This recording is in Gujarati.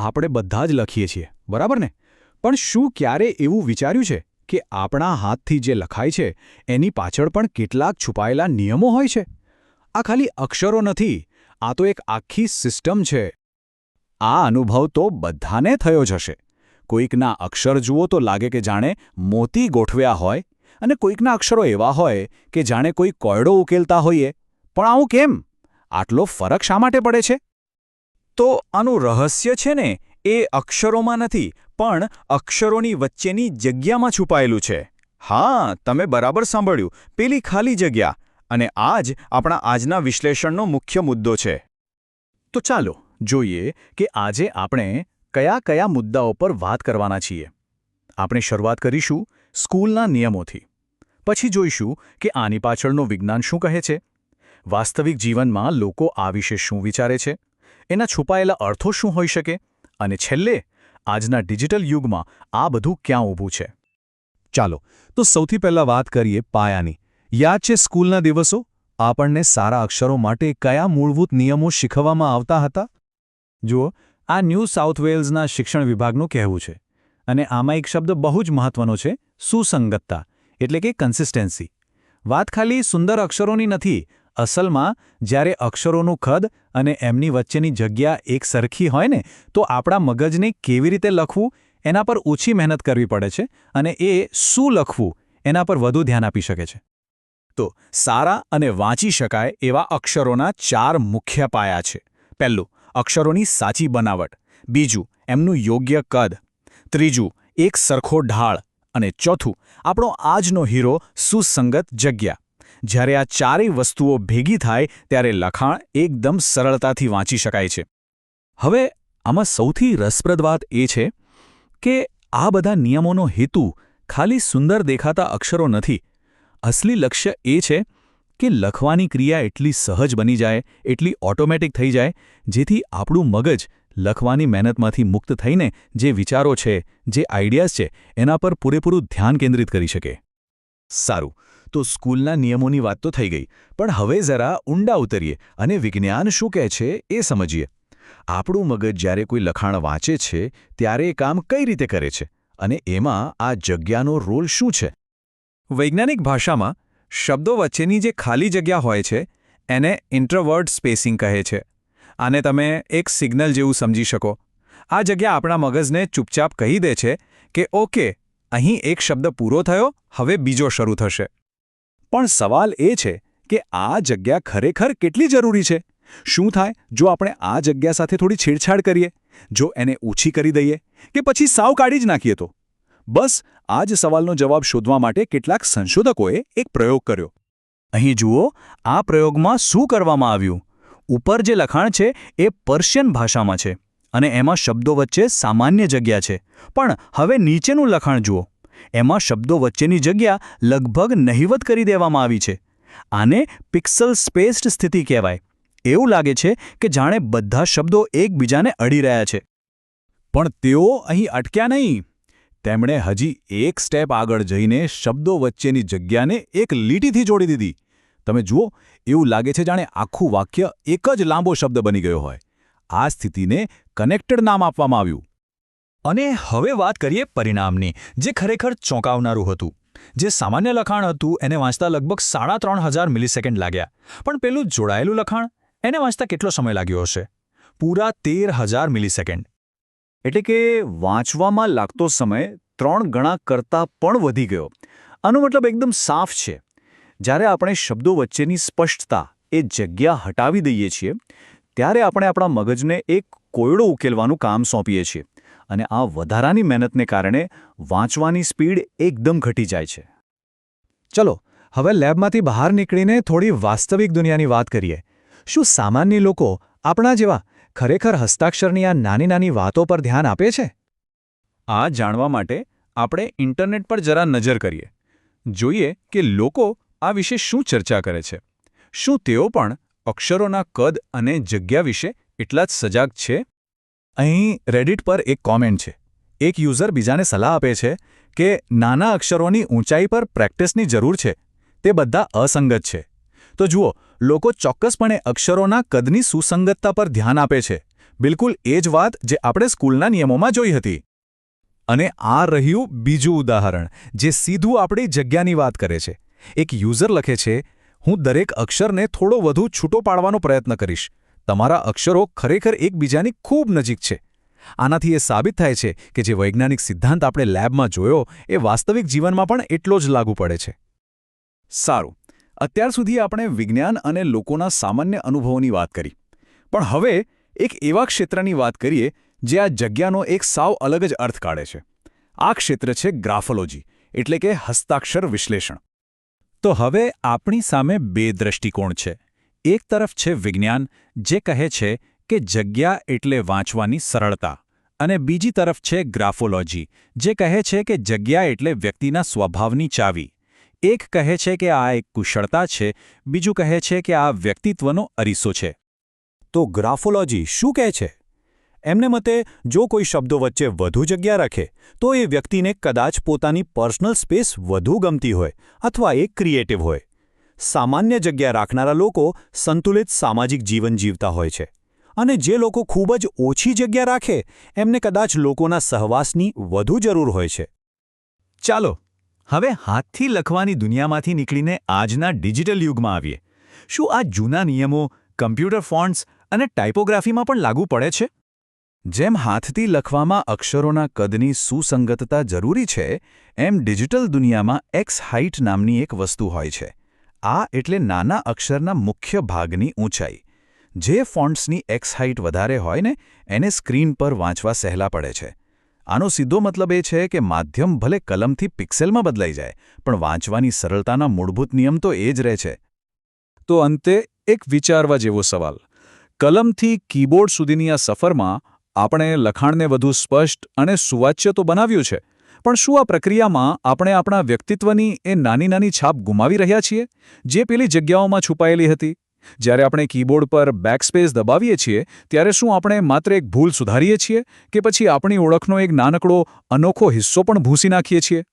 આપણે બધા જ લખીએ છીએ, બરાબર ને? પણ શું ક્યારે એવું વિચાર્યું છે કે આપણા હાથથી જે લખાય છે એની પાછળ પણ કેટલાક છુપાયેલા નિયમો હોય છે? આ ખાલી અક્ષરો નથી, આ તો એક આખી સિસ્ટમ છે. આ અનુભવ તો બધાને થયો જ હશે. કોઈકના અક્ષર જુઓ તો લાગે કે જાણે મોતી ગોઠવ્યા હોય, અને કોઈકના અક્ષરો એવા હોય કે જાણે કોઈ કોયડો ઉકેલતા હોઈએ. પણ આવું કેમ? આટલો ફરક શા માટે પડે છે? તો આનું રહસ્ય છે ને એ અક્ષરોમાં નથી, પણ અક્ષરોની વચ્ચેની જગ્યામાં છુપાયેલું છે. હા, તમે બરાબર સાંભળ્યું, પેલી ખાલી જગ્યા. અને આ જ આપણા આજના વિશ્લેષણનો મુખ્ય મુદ્દો છે. તો ચાલો જોઈએ કે આજે આપણે કયા કયા મુદ્દાઓ પર વાત કરવાના છીએ. આપણે શરૂઆત કરીશું સ્કૂલના નિયમોથી. પછી જોઈશું કે આની પાછળનું વિજ્ઞાન શું કહે છે, વાસ્તવિક જીવનમાં લોકો આ વિશે શું વિચારે છે, એના છુપાયેલા અર્થો શું હોઈ શકે, અને છેલ્લે આજના ડિજિટલ યુગમાં આ બધું ક્યાં ઊભું છે. ચાલો, તો સૌથી પહેલાં વાત કરીએ પાયાની. યાદ છે સ્કૂલના દિવસો? આપણને સારા અક્ષરો માટે કયા મૂળભૂત નિયમો શીખવવામાં આવતા હતા? જુઓ, આ ન્યૂ સાઉથ વેલ્સના શિક્ષણ વિભાગનું કહેવું છે. અને આમાં એક શબ્દ બહુ જ મહત્વનો છે, સુસંગતતા, એટલે કે કન્સિસ્ટન્સી. વાત ખાલી સુંદર અક્ષરોની નથી. અસલમાં જ્યારે અક્ષરોનું કદ અને એમની વચ્ચેની જગ્યા એક સરખી હોય ને, તો આપણા મગજને કેવી રીતે લખવું એના પર ઓછી મહેનત કરવી પડે છે, અને એ શું લખવું એના પર વધુ ધ્યાન આપી શકે છે. તો સારા અને વાંચી શકાય એવા અક્ષરોના 4 મુખ્ય પાયા છે. પહેલું, અક્ષરોની સાચી બનાવટ. બીજું, એમનું યોગ્ય કદ. ત્રીજું, એક સરખો ઢાળ. અને ચોથું, આપણો આજનો હીરો, સુસંગત જગ્યા. જ્યારે આ ચારેય વસ્તુઓ ભેગી થાય ત્યારે લખાણ એકદમ સરળતાથી વાંચી શકાય છે. હવે આમાં સૌથી રસપ્રદ વાત એ છે કે આ બધા નિયમોનો હેતુ ખાલી સુંદર દેખાતા અક્ષરો નથી. અસલી લક્ષ્ય એ છે કે લખવાની ક્રિયા એટલી સહજ બની જાય, એટલી ઓટોમેટિક થઈ જાય, જેથી આપણું મગજ લખવાની મહેનતમાંથી મુક્ત થઈને જે વિચારો છે, જે આઈડિયાઝ છે, એના પર પૂરેપૂરું ધ્યાન કેન્દ્રિત કરી શકે. સારું, તો સ્કૂલના નિયમોની વાત તો થઈ ગઈ, પણ હવે જરા ઊંડા ઉતરીએ અને વિજ્ઞાન શું કહે છે એ સમજીએ. આપણું મગજ જ્યારે કોઈ લખાણ વાંચે છે ત્યારે એ કામ કઈ રીતે કરે છે, અને એમાં આ જગ્યાનો રોલ શું છે? વૈજ્ઞાનિક ભાષામાં શબ્દો વચ્ચેની જે ખાલી જગ્યા હોય છે એને ઇન્ટ્રવર્ડ સ્પેસિંગ કહે છે. આને તમે એક સિગ્નલ જેવું સમજી શકો. આ જગ્યા આપણા મગજને ચૂપચાપ કહી દે છે કે ઓકે, અહીં એક શબ્દ પૂરો થયો, હવે બીજો શરૂ થશે. પણ સવાલ એ છે કે આ જગ્યા ખરેખર કેટલી જરૂરી છે? શું થાય જો આપણે આ જગ્યા સાથે થોડી છેડછાડ કરીએ, જો એને ઓછી કરી દઈએ, કે પછી સાવ કાઢી જ નાખીએ તો? બસ આ જ સવાલનો જવાબ શોધવા માટે કેટલાક સંશોધકોએ એક પ્રયોગ કર્યો. અહીં જુઓ, આ પ્રયોગમાં શું કરવામાં આવ્યું. ઉપર જે લખાણ છે એ પર્શિયન ભાષામાં છે, અને એમાં શબ્દો વચ્ચે સામાન્ય જગ્યા છે. પણ હવે નીચેનું લખાણ જુઓ, એમાં શબ્દો વચ્ચેની જગ્યા લગભગ નહિવત કરી દેવામાં આવી છે. આને પિક્સલ સ્પેસ્ડ સ્થિતિ કહેવાય. એવું લાગે છે કે જાણે બધા શબ્દો એકબીજાને અડી રહ્યા છે. પણ તેઓ અહીં અટક્યા નહીં. તેમણે હજી એક સ્ટેપ આગળ જઈને શબ્દો વચ્ચેની જગ્યાને એક લીટીથી જોડી દીધી. તમે જુઓ, એવું લાગે છે જાણે આખું વાક્ય એક જ લાંબો શબ્દ બની ગયો હોય. આ સ્થિતિને કનેક્ટેડ નામ આપવામાં આવ્યું. અને હવે વાત કરીએ પરિણામની, જે ખરેખર ચોંકાવનારું હતું. જે સામાન્ય લખાણ હતું એને વાંચતા લગભગ 3500 મિલિસેકન્ડ લાગ્યા. પણ પેલું જોડાયેલું લખાણ, એને વાંચતા કેટલો સમય લાગ્યો હશે? પૂરા 13000 મિલિસેકન્ડ. એટલે કે વાંચવામાં લાગતો સમય 3 ગણા કરતાં પણ વધી ગયો. આનો મતલબ એકદમ સાફ છે. જ્યારે આપણે શબ્દો વચ્ચેની સ્પષ્ટતા, એ જગ્યા હટાવી દઈએ છીએ, ત્યારે આપણે આપણા મગજને એક કોયડો ઉકેલવાનું કામ સોંપીએ છીએ. અને આ વધારાની મહેનતને કારણે વાંચવાની સ્પીડ એકદમ ઘટી જાય છે. ચલો, હવે લેબમાંથી બહાર નીકળીને થોડી વાસ્તવિક દુનિયાની વાત કરીએ. શું સામાન્ય લોકો આપણા જેવા ખરેખર હસ્તાક્ષરની આ નાની નાની વાતો પર ધ્યાન આપે છે? આ જાણવા માટે આપણે ઇન્ટરનેટ પર જરા નજર કરીએ. જોઈએ કે લોકો આ વિશે શું ચર્ચા કરે છે. શું તેઓ પણ અક્ષરોના કદ અને જગ્યા વિશે એટલા જ સજાગ છે? અહીં રેડિટ પર એક કોમેન્ટ છે. એક યુઝર બીજાને સલાહ આપે છે કે નાના અક્ષરોની ઊંચાઈ પર પ્રેક્ટિસની જરૂર છે. તે બધા અસંગત છે. તો જુઓ, લોકો ચોક્કસપણે અક્ષરોના કદની સુસંગતતા પર ધ્યાન આપે છે. બિલકુલ એ જ વાત જે આપણે સ્કૂલના નિયમોમાં જોઈ હતી. અને આ રહ્યું બીજું ઉદાહરણ જે સીધું આપણી જગ્યાની વાત કરે છે. એક યુઝર લખે છે, હું દરેક અક્ષરને થોડો વધુ છૂટો પાડવાનો પ્રયત્ન કરીશ. તમારા અક્ષરો ખરેખર એકબીજાની ખૂબ નજીક છે. આનાથી એ સાબિત થાય છે કે જે વૈજ્ઞાનિક સિદ્ધાંત આપણે લેબમાં જોયો એ વાસ્તવિક જીવનમાં પણ એટલો જ લાગુ પડે છે. સારું, અત્યાર સુધી આપણે વિજ્ઞાન અને લોકોના સામાન્ય અનુભવોની વાત કરી. પણ હવે એક એવા ક્ષેત્રની વાત કરીએ જે આ જગ્યાનો એક સાવ અલગ જ અર્થ કાઢે છે. આ ક્ષેત્ર છે ગ્રાફોલોજી, એટલે કે હસ્તાક્ષર વિશ્લેષણ. તો હવે આપણી સામે બે દૃષ્ટિકોણ છે. એક તરફ છે વિજ્ઞાન, જે કહે છે કે જગ્યા એટલે વાંચવાની સરળતા, અને બીજી તરફ છે ગ્રાફોલોજી, જે કહે છે કે જગ્યા એટલે વ્યક્તિના સ્વભાવની ચાવી. એક કહે છે કે આ એક કુશળતા છે, બીજું કહે છે કે આ વ્યક્તિત્વનો અરીસો છે. તો ગ્રાફોલોજી શું કહે છે? એમને મતે જો કોઈ શબ્દો વચ્ચે વધુ જગ્યા રાખે તો એ વ્યક્તિને કદાચ પોતાની પર્સનલ સ્પેસ વધુ ગમતી હોય અથવા એ ક્રિએટિવ હોય. સામાન્ય જગ્યા રાખનારા લોકો સંતુલિત સામાજિક જીવન જીવતા હોય છે, અને જે લોકો ખૂબ જ ઓછી જગ્યા રાખે એમને કદાચ લોકોના સહવાસની વધુ જરૂર હોય છે. ચાલો હવે હાથથી લખવાની દુનિયામાંથી નીકળીને આજના ડિજિટલ યુગમાં આવીએ. શું આ જૂના નિયમો કમ્પ્યુટર ફોન્ટ્સ અને ટાઇપોગ્રાફીમાં પણ લાગુ પડે છે? જેમ હાથથી લખવામાં અક્ષરોના કદની સુસંગતતા જરૂરી છે, એમ ડિજિટલ દુનિયામાં એક્સ હાઇટ નામની એક વસ્તુ હોય છે. આ એટલે નાના અક્ષરના મુખ્ય ભાગની ઊંચાઈ. જે ફોન્ટ્સની એક્સ હાઇટ વધારે હોય ને એને સ્ક્રીન પર વાંચવા સહેલા પડે છે. આનો સીધો મતલબ એ છે કે માધ્યમ ભલે કલમથી પિક્સેલમાં બદલાઈ જાય, પણ વાંચવાની સરળતાના મૂળભૂત નિયમ તો એ જ રહે છે. તો અંતે એક વિચારવા જેવો સવાલ. કલમથી કીબોર્ડ સુધીની આ સફરમાં આપણે લખાણને વધુ સ્પષ્ટ અને સુવાચ્ય તો બનાવ્યું છે, પણ શું આ પ્રક્રિયામાં આપણે આપણા વ્યક્તિત્વની એ નાની નાની છાપ ગુમાવી રહ્યા છીએ, જે પેલી જગ્યાઓમાં છુપાયેલી હતી? જ્યારે આપણે કીબોર્ડ પર બેકસ્પેસ દબાવીએ છીએ ત્યારે શું આપણે માત્ર એક ભૂલ સુધારીએ છીએ કે પછી આપણી ઓળખનો એક નાનકડો અનોખો હિસ્સો પણ ભૂંસી નાખીએ છીએ?